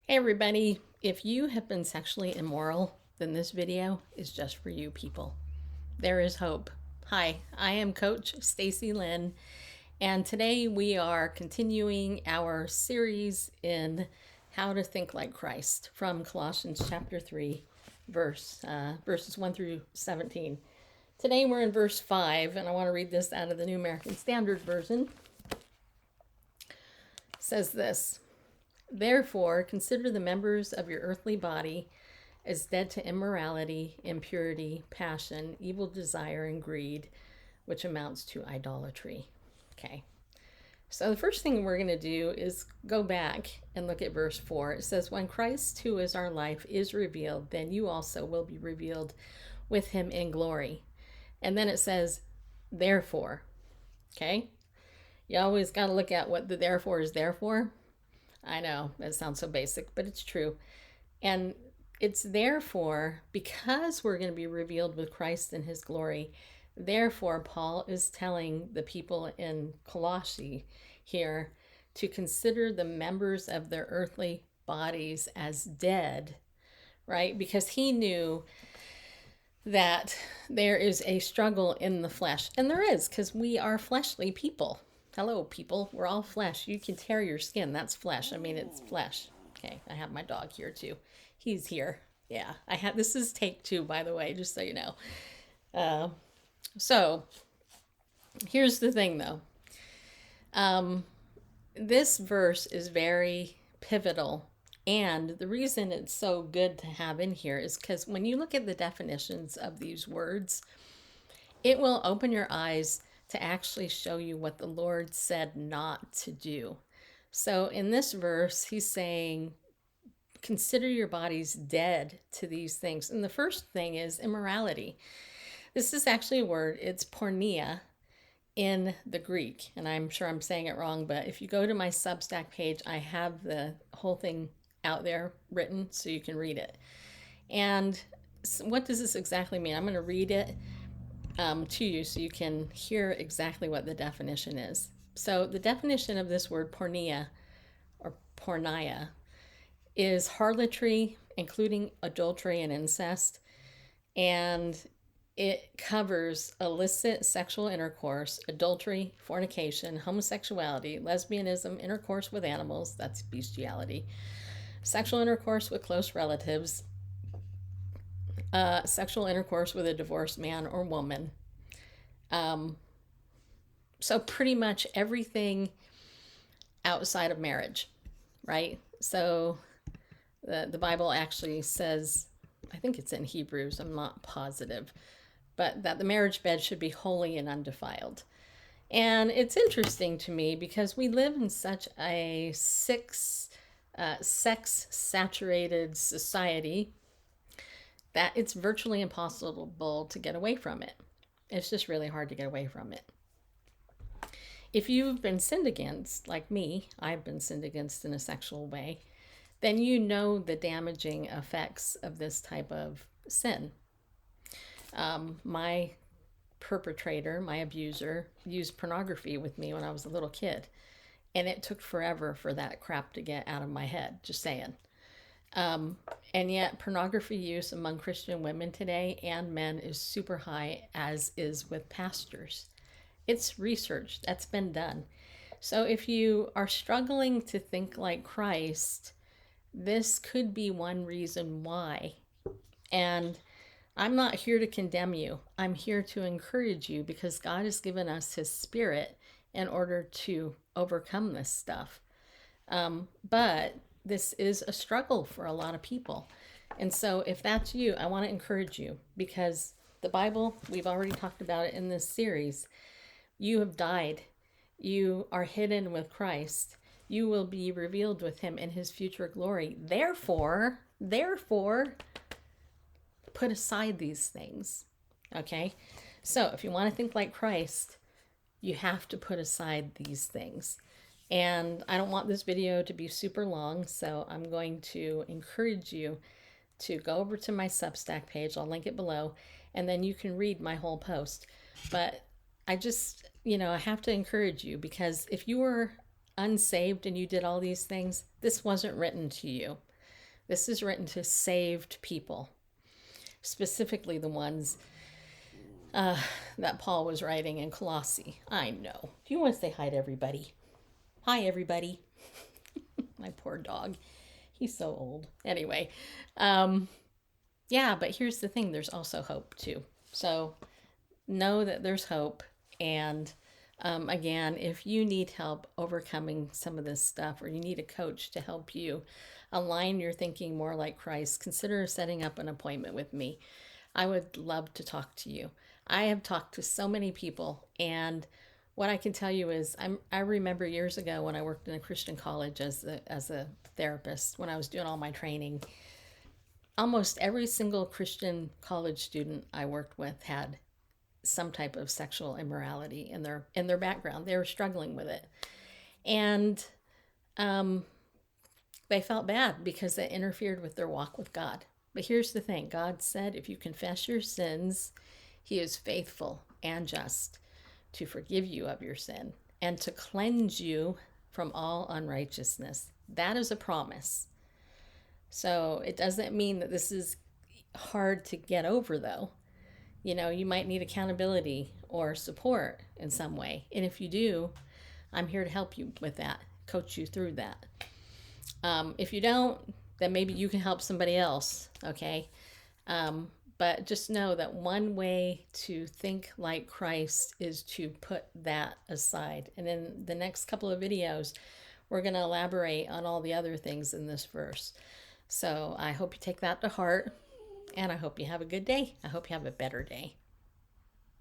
Hey everybody, if you have been sexually immoral, then this video is just for you people. There is hope. Hi, I am Coach Stacy Lynn, and today we are continuing our series in How to Think Like Christ from Colossians chapter 3, verses 1 through 17. Today we're in verse 5, and I want to read this out of the New American Standard Version. It says this: Therefore, consider the members of your earthly body as dead to immorality, impurity, passion, evil desire, and greed, which amounts to idolatry. Okay. So the first thing we're going to do is go back and look at verse 4. It says, When Christ, who is our life, is revealed, then you also will be revealed with him in glory. And then it says, Therefore. Okay. You always got to look at what the therefore is there for. I know, it sounds so basic, but it's true. And it's therefore, because we're going to be revealed with Christ in his glory, therefore, Paul is telling the people in Colossae here to consider the members of their earthly bodies as dead, right? Because he knew that there is a struggle in the flesh. And there is, because we are fleshly people. Hello, people. We're all flesh. You can tear your skin. That's flesh. I mean, it's flesh. Okay, I have my dog here too. He's here. Yeah, I have. This is take 2, by the way, just so you know. So here's the thing, though. This verse is very pivotal. And the reason it's so good to have in here is because when you look at the definitions of these words, it will open your eyes to actually show you what the Lord said not to do. So in this verse, he's saying, consider your bodies dead to these things. And the first thing is immorality. This is actually a word, it's porneia in the Greek. And I'm sure I'm saying it wrong, but if you go to my Substack page, I have the whole thing out there written so you can read it. And what does this exactly mean? I'm going to read it to you so you can hear exactly what the definition is. So the definition of this word porneia or porneia is harlotry, including adultery and incest, and it covers illicit sexual intercourse, adultery, fornication, homosexuality, lesbianism, intercourse with animals, that's bestiality, sexual intercourse with close relatives, sexual intercourse with a divorced man or woman. So pretty much everything outside of marriage, right? So the Bible actually says, I think it's in Hebrews, I'm not positive, but that the marriage bed should be holy and undefiled. And it's interesting to me because we live in such a sex-saturated society that it's virtually impossible to get away from it. It's just really hard to get away from it. If you've been sinned against, like me, I've been sinned against in a sexual way, then you know the damaging effects of this type of sin. My perpetrator, my abuser, used pornography with me when I was a little kid. And it took forever for that crap to get out of my head, just saying. And yet pornography use among Christian women today and men is super high, as is with pastors. It's research that's been done. So if you are struggling to think like Christ, this could be one reason why. And I'm not here to condemn you. I'm here to encourage you because God has given us his spirit in order to overcome this stuff. But this is a struggle for a lot of people. And so if that's you, I want to encourage you because the Bible, we've already talked about it in this series. You have died. You are hidden with Christ. You will be revealed with him in his future glory. Therefore, put aside these things. Okay? So if you want to think like Christ, you have to put aside these things. And I don't want this video to be super long, so I'm going to encourage you to go over to my Substack page. I'll link it below, and then you can read my whole post. But I just, I have to encourage you because if you were unsaved and you did all these things, this wasn't written to you. This is written to saved people, specifically the ones that Paul was writing in Colossae. I know. Do you want to say hi to everybody? Hi, everybody. My poor dog. He's so old. Anyway, yeah, but here's the thing, there's also hope too. So know that there's hope. And again, if you need help overcoming some of this stuff, or you need a coach to help you align your thinking more like Christ, consider setting up an appointment with me. I would love to talk to you. I have talked to so many people, and what I can tell you is I remember years ago when I worked in a Christian college as a therapist, when I was doing all my training, almost every single Christian college student I worked with had some type of sexual immorality in their background. They were struggling with it, and they felt bad because it interfered with their walk with God. But here's the thing: God said, if you confess your sins, He is faithful and just to forgive you of your sin and to cleanse you from all unrighteousness. That is a promise. So it doesn't mean that this is hard to get over, though. You know, you might need accountability or support in some way. And if you do, I'm here to help you with that, coach you through that. If you don't, then maybe you can help somebody else, okay? But just know that one way to think like Christ is to put that aside. And in the next couple of videos, we're going to elaborate on all the other things in this verse. So I hope you take that to heart, and I hope you have a good day. I hope you have a better day.